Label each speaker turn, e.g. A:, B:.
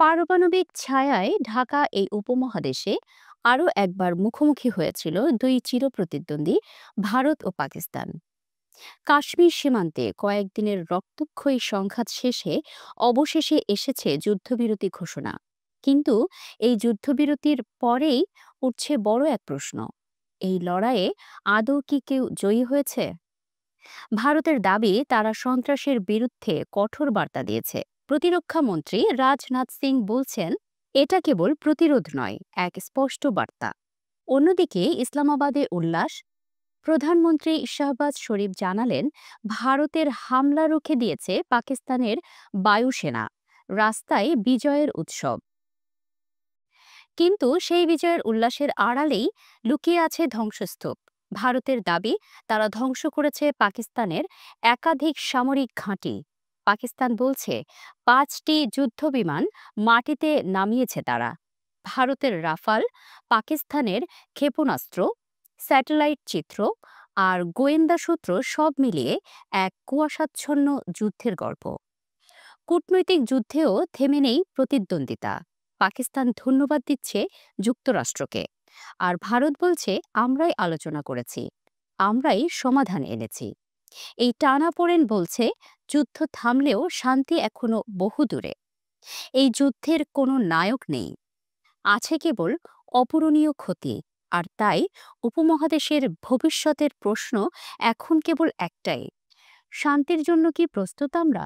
A: পারমাণবিক ছায়ায় ঢাকা এই উপমহাদেশে আরও একবার মুখোমুখি হয়েছিল দুই চিরপ্রতিদ্বন্দ্বী, ভারত ও পাকিস্তান। কাশ্মীর সীমান্তে কয়েকদিনের রক্তক্ষয়ী সংঘাত শেষে অবশেষে এসেছে যুদ্ধবিরতি ঘোষণা। কিন্তু এই যুদ্ধবিরতির পরেই উঠছে বড় এক প্রশ্ন: এই লড়াইয়ে আদৌ কি কেউ জয়ী হয়েছে? ভারতের দাবি তারা সন্ত্রাসের বিরুদ্ধে কঠোর বার্তা দিয়েছে। প্রতিরক্ষা মন্ত্রী রাজনাথ সিং বলছেন, এটা কেবল প্রতিরোধ নয়, এক স্পষ্ট বার্তা। অন্যদিকে ইসলামাবাদে উল্লাস। প্রধানমন্ত্রী শাহবাজ শরীফ জানালেন, ভারতের হামলা রুখে দিয়েছে পাকিস্তানের বায়ুসেনা। রাস্তায় বিজয়ের উৎসব। কিন্তু সেই বিজয়ের উল্লাসের আড়ালেই লুকিয়ে আছে ধ্বংসস্তূপ। ভারতের দাবি তারা ধ্বংস করেছে পাকিস্তানের একাধিক সামরিক ঘাঁটি। পাকিস্তান বলছে ৫টি যুদ্ধবিমান মাটিতে নামিয়েছে তারা। ভারতের রাফাল, পাকিস্তানের ক্ষেপণাস্ত্র, স্যাটেলাইট চিত্র আর গোয়েন্দা সূত্র সব মিলিয়ে এক কুয়াশাচ্ছন্ন যুদ্ধের গল্প। কূটনৈতিক যুদ্ধেও থেমে নেই প্রতিদ্বন্দ্বিতা। পাকিস্তান ধন্যবাদ দিচ্ছে যুক্তরাষ্ট্রকে, আর ভারত বলছে আমরাই আলোচনা করেছি, আমরাই সমাধান এনেছি। এই টানাপোড়েন বলছে যুদ্ধ থামলেও শান্তি এখনো বহু দূরে। এই যুদ্ধের কোনো নায়ক নেই, আছে কেবল অপূরণীয় ক্ষতি। আর তাই উপমহাদেশের ভবিষ্যতের প্রশ্ন এখন কেবল একটাই: শান্তির জন্য কি প্রস্তুত আমরা?